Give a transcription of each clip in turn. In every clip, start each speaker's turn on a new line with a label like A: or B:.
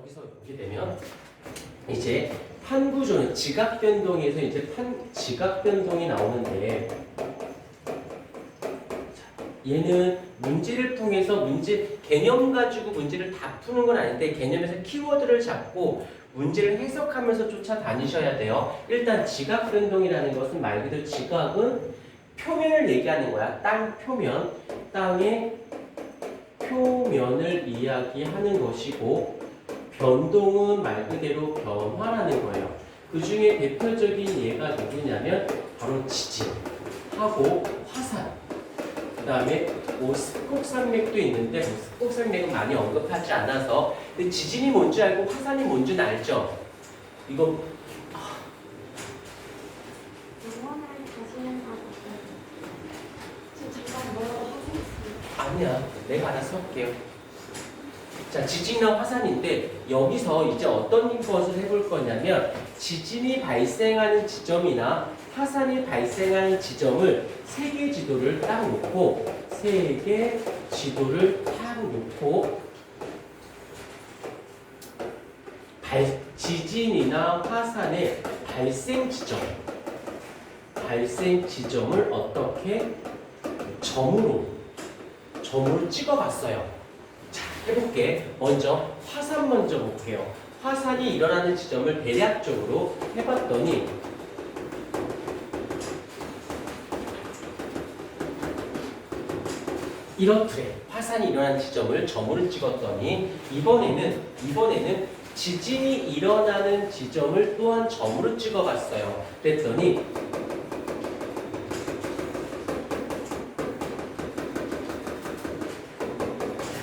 A: 여기서 보게 되면 이제 판 구조는 지각 변동에서 이제 지각 변동이 나오는데 얘는 문제를 통해서 개념 가지고 문제를 다 푸는 건 아닌데 개념에서 키워드를 잡고 문제를 해석하면서 쫓아다니셔야 돼요. 일단 지각 변동이라는 것은 말 그대로 지각은 표면을 얘기하는 거야. 땅 표면, 땅의 표면을 이야기하는 것이고 변동은 말 그대로 변화라는 거예요. 그 중에 대표적인 예가 누구냐면 바로 지진하고 화산, 그 다음에 스콕산맥도 있는데 스콕산맥은 많이 언급하지 않아서 근데 지진이 뭔지 알고 화산이 뭔지는 알죠? 이거 아니야, 내가 알아서 할게요. 자, 지진이나 화산인데 여기서 이제 어떤 것을 해볼 거냐면 지진이 발생하는 지점이나 화산이 발생하는 지점을 세계 지도를 딱 놓고 지진이나 화산의 발생 지점을 어떻게 점으로 찍어봤어요. 자, 해볼게. 먼저 화산 먼저 볼게요. 화산이 일어나는 지점을 대략적으로 해봤더니 이렇더래. 화산이 일어나는 지점을 점으로 찍었더니 이번에는 지진이 일어나는 지점을 또한 점으로 찍어봤어요. 그랬더니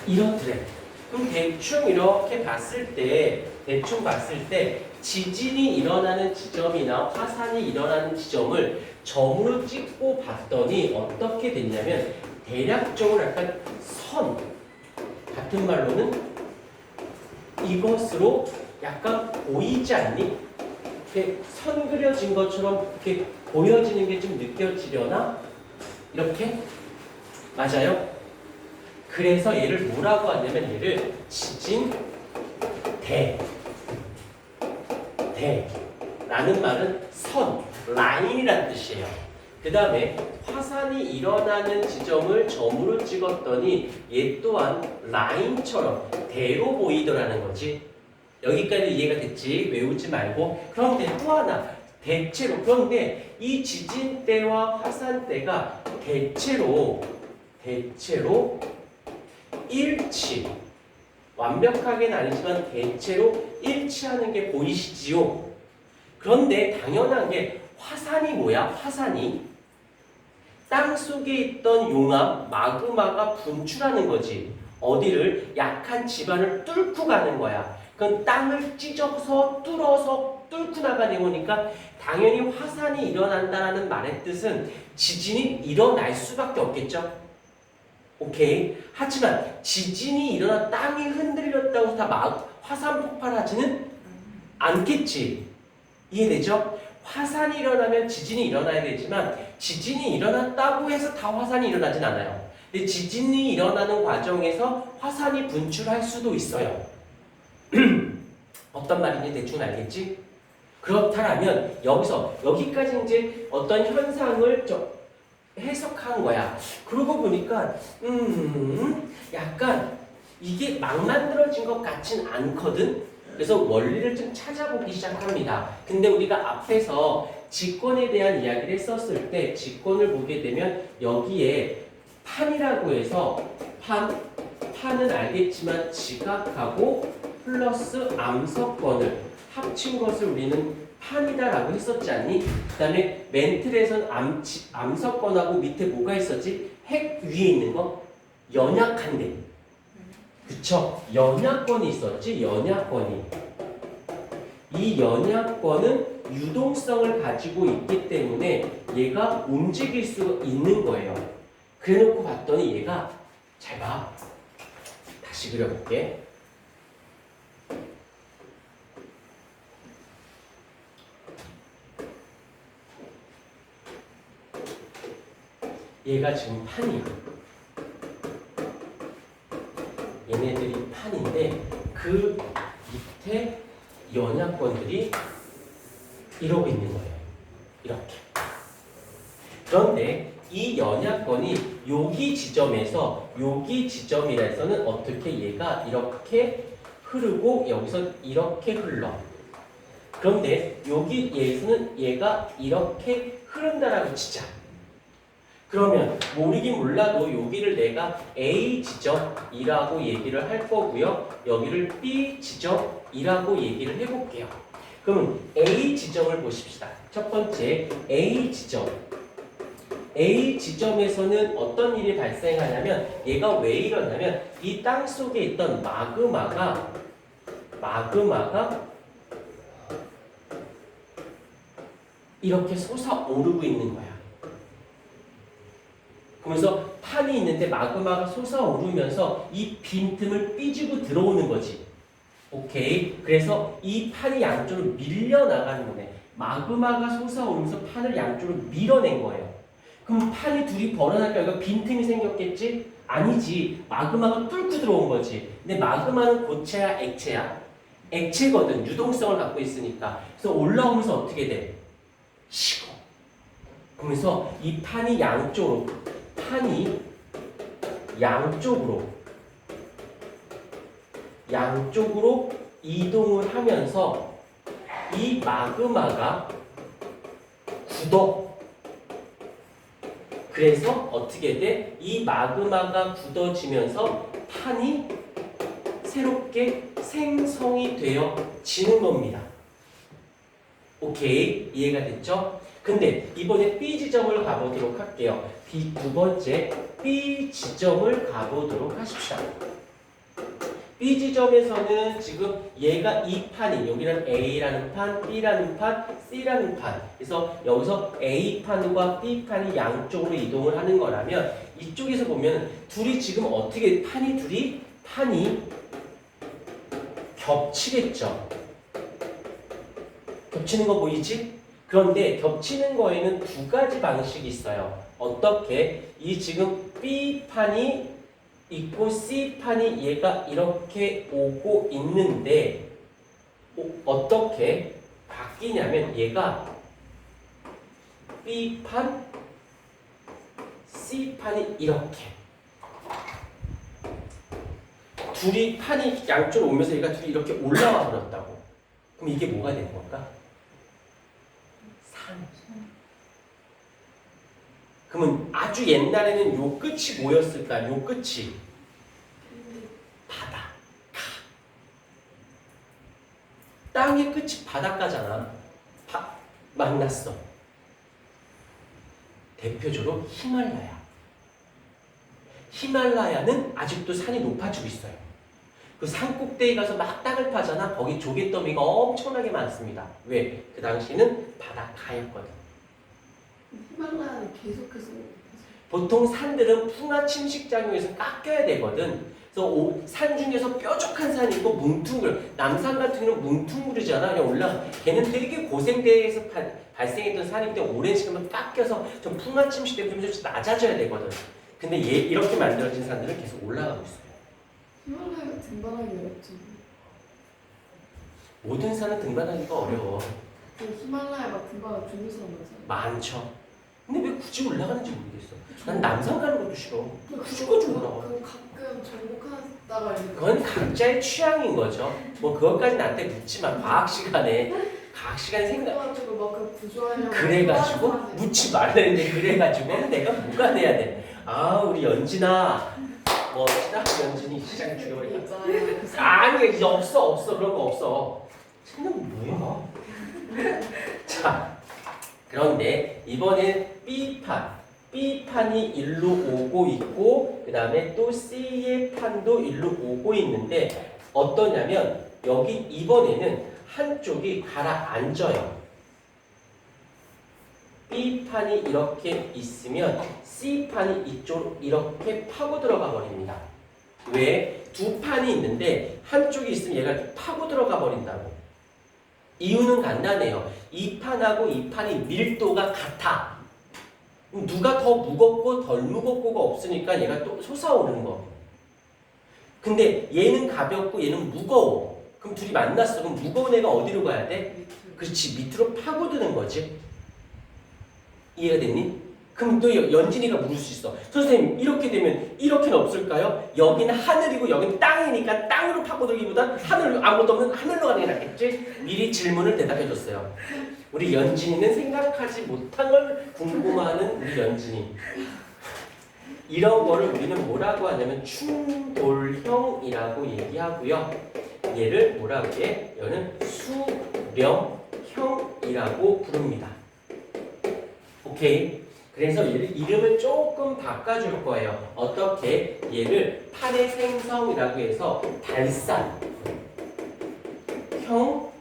A: 이렇더래. 그럼 대충 이렇게 봤을 때 지진이 일어나는 지점이나 화산이 일어나는 지점을 점으로 찍고 봤더니 어떻게 됐냐면 대략적으로 약간 선 같은 말로는 이것으로 약간 보이지 않니? 이렇게 선 그려진 것처럼 이렇게 보여지는 게 좀 느껴지려나? 이렇게? 맞아요? 그래서 얘를 뭐라고 하냐면 얘를 대라는 말은 선, 라인이라는 뜻이에요. 그 다음에 화산이 일어나는 지점을 점으로 찍었더니 얘 또한 라인처럼 대로 보이더라는 거지. 여기까지 이해가 됐지? 외우지 말고. 그런데 또 하나 그런데 이 지진 때와 화산 때가 대체로 완벽하게는 아니지만 대체로 일치하는 게 보이시지요? 그런데 당연한 게 화산이 뭐야? 화산이 땅 속에 있던 용암, 마그마가 분출하는 거지. 어디를? 약한 지반을 뚫고 가는 거야. 그건 땅을 찢어서 뚫고 나가는 거니까 당연히 화산이 일어난다는 말의 뜻은 지진이 일어날 수밖에 없겠죠? 오케이. 하지만 지진이 일어나 땅이 흔들렸다고 해서 다 화산 폭발하지는 않겠지. 이해되죠? 화산이 일어나면 지진이 일어나야 되지만 지진이 일어났다고 해서 다 화산이 일어나진 않아요. 근데 지진이 일어나는 과정에서 화산이 분출할 수도 있어요. 어떤 말인지 대충 알겠지? 그렇다면 여기까지 이제 어떤 현상을 해석한 거야. 그러고 보니까 약간 이게 막 만들어진 것 같진 않거든. 그래서 원리를 좀 찾아보기 시작합니다. 근데 우리가 앞에서 직권에 대한 이야기를 했었을 때 직권을 보게 되면 여기에 판이라고 해서 판은 알겠지만 지각하고 플러스 암석권을 합친 것을 우리는 판이다라고 했었지 않니? 그 다음에 멘틀에선 암석권하고 밑에 뭐가 있었지? 핵 위에 있는 거? 연약한데. 그쵸? 연약권이 있었지? 연약권이. 이 연약권은 유동성을 가지고 있기 때문에 얘가 움직일 수 있는 거예요. 그래 놓고 봤더니 얘가 잘 봐. 다시 그려볼게. 얘가 지금 판이야. 얘네들이 판인데 그 밑에 연합권들이 이러고 있는 거예요. 이렇게. 그런데 이 연합권이 여기 지점에서 여기 지점이라서는 어떻게 얘가 이렇게 흐르고 여기서 이렇게 흘러. 그런데 여기 얘에서는 얘가 이렇게 흐른다라고 치자. 그러면 모르긴 몰라도 여기를 내가 A 지점이라고 얘기를 할 거고요. 여기를 B 지점이라고 얘기를 해볼게요. 그러면 A 지점을 보십시다. 첫 번째 A 지점. A 지점에서는 어떤 일이 발생하냐면 얘가 왜 일어나면 이 땅 속에 있던 마그마가 이렇게 솟아오르고 있는 거야. 그러면서 판이 있는데 마그마가 솟아오르면서 이 빈틈을 삐지고 들어오는 거지. 오케이. 그래서 이 판이 양쪽으로 밀려나가는 거네. 마그마가 솟아오르면서 판을 양쪽으로 밀어낸 거예요. 그럼 판이 둘이 벌어나니까 여기가 빈틈이 생겼겠지? 아니지. 마그마가 뚫고 들어온 거지. 근데 마그마는 고체야, 액체야? 액체거든. 유동성을 갖고 있으니까. 그래서 올라오면서 어떻게 돼? 식어. 그러면서 이 판이 양쪽으로 이동을 하면서 이 마그마가 굳어. 그래서 어떻게 돼? 이 마그마가 굳어지면서 판이 새롭게 생성이 되어지는 겁니다. 오케이? 이해가 됐죠? 근데 이번에 B 지점을 가보도록 할게요. 두 번째 B 지점을 가보도록 하십시오. B 지점에서는 지금 얘가 이 판이 여기는 A라는 판, B라는 판, C라는 판. 그래서 여기서 A 판과 B 판이 양쪽으로 이동을 하는 거라면 이쪽에서 보면 둘이 지금 어떻게 판이 겹치겠죠. 겹치는 거 보이지? 그런데 겹치는 거에는 두 가지 방식이 있어요. 어떻게? 이 지금 B 판이 있고 C판이 얘가 이렇게 오고 있는데 어떻게 바뀌냐면 얘가 B판, C판이 이렇게 둘이 판이 양쪽으로 오면서 얘가 둘이 이렇게 올라와 버렸다고. 그럼 이게 뭐가 되는 걸까? 산. 그러면 아주 옛날에는 요 끝이 뭐였을까? 요 끝이 바닷가. 땅의 끝이 바닷가잖아. 만났어. 대표적으로 히말라야는 아직도 산이 높아지고 있어요. 그 산 꼭대기 가서 막 땅을 파잖아. 거기 조개더미가 엄청나게 많습니다. 왜? 그 당시는 바닷가였거든.
B: 히말라야는 계속해서
A: 보통 산들은 풍화 침식장에 의해서 깎여야 되거든. 그래서 산 중에서 뾰족한 산이 있고 뭉퉁그려. 남산 같은 경우는 뭉퉁그리잖아. 그냥 올라. 걔는 되게 고생대에서 발생했던 산이기 때문에 오랜 시간만 깎여서 좀 풍화 침식되고 좀 낮아져야 되거든. 근데 이렇게 만들어진 산들은 계속 올라가고 있어요.
B: 히말라야가 등반하기 어렵지.
A: 모든 산은 등반하기가 어려워.
B: 히말라야 막 등반을 좋은 사람 많잖아.
A: 많죠. 근데 왜 굳이 올라가는지 모르겠어. 난 남산 가는 것도 싫어. 굳이
B: 그거
A: 올라가.
B: 가끔 정복하다가 이제
A: 그건 각자의 취향인 거죠. 뭐 그것까지 나한테 묻지 마. 과학 시간에 생각.
B: 그래가지고 막그 구조하려고
A: 그래가지고 묻지 말라는데 그래가지고 내가 뭐가 돼야 돼? 아 우리 연진아, 멋지다. 연진이 시장 죽여버리겠다. 아니 이제 없어 그런 거 없어. 쟤는 뭐야? 자 그런데 이번엔 B판이 일로 오고 있고 그 다음에 또 C의 판도 일로 오고 있는데 어떠냐면 여기 이번에는 한쪽이 가라앉아요. B판이 이렇게 있으면 C판이 이쪽으로 이렇게 파고 들어가 버립니다. 왜? 두 판이 있는데 한쪽이 있으면 얘가 이렇게 파고 들어가 버린다고. 이유는 간단해요. 이 판하고 이 판이 밀도가 같아. 누가 더 무겁고 덜 무겁고가 없으니까 얘가 또 솟아오르는 거. 근데 얘는 가볍고 얘는 무거워. 그럼 둘이 만났어. 그럼 무거운 애가 어디로 가야 돼?
B: 밑으로.
A: 그렇지, 밑으로 파고드는 거지. 이해가 됐니? 그럼 또 연진이가 물을 수 있어. 선생님, 이렇게 되면 이렇게는 없을까요? 여기는 하늘이고 여기는 땅이니까 땅으로 파고들기보단 하늘 아무것도 없는 하늘로 가는 게 낫겠지? 미리 질문을 대답해줬어요. 우리 연진이는 생각하지 못한 걸 궁금해하는 우리 연진이. 이런 거를 우리는 뭐라고 하냐면 충돌형이라고 얘기하고요. 얘를 뭐라고 해? 얘는 수렴형이라고 부릅니다. 오케이? 그래서 얘를 이름을 조금 바꿔줄 거예요. 어떻게? 얘를 판의 생성이라고 해서 발산 형,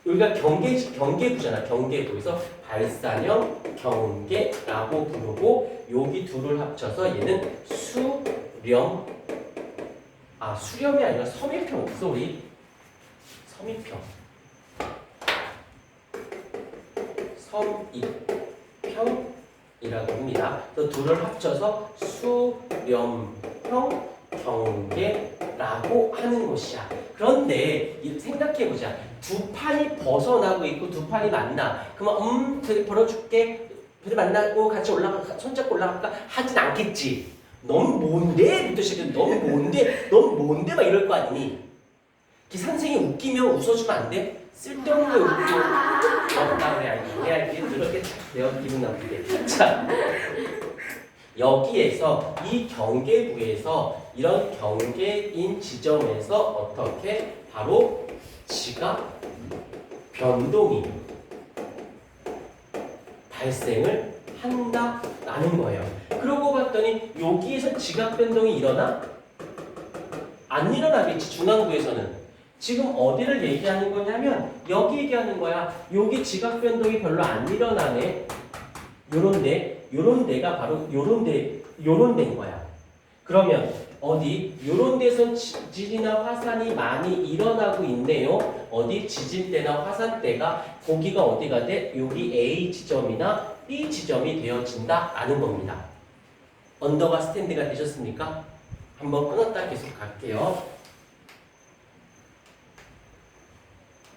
A: 여기가 경계부잖아. 경계부에서 발산형 경계라고 부르고, 여기 둘을 합쳐서 얘는 수렴이 아니라 섬입형 없어 우리? 섬입형. 섬입형이라고 합니다. 또 둘을 합쳐서 수렴형 경계라고 하는 것이야. 그런데 생각해보자. 두 판이 벗어나고 있고 두 판이 만나. 그러면 저기 벌어줄게. 둘이 만나고 같이 손잡고 올라갈까? 하진 않겠지. 너무 뭔데? 부터 시작해서 너무 뭔데? 막 이럴 거 아니니? 선생님이 웃기면 웃어주면 안 돼? 쓸데없는 거 웃기고 없다 그래. 해야지. 그렇게 내가 기분 나쁘게. 자, 여기에서 이 경계부에서 이런 경계인 지점에서 어떻게 바로 지각 변동이 발생을 한다라는 거예요. 그러고 봤더니 여기에서 지각 변동이 일어나? 안 일어나겠지. 중앙부에서는. 지금 어디를 얘기하는 거냐면 여기 얘기하는 거야. 여기 지각 변동이 별로 안 일어나네. 요런 데가 바로 요런 데인 거야. 그러면 어디? 요런 데선 지진이나 화산이 많이 일어나고 있네요. 어디? 지진대나 화산대가 거기가 어디가 돼? 여기 A 지점이나 B 지점이 되어진다라는 겁니다. 언더가 스탠드가 되셨습니까? 한번 끊었다 계속 갈게요.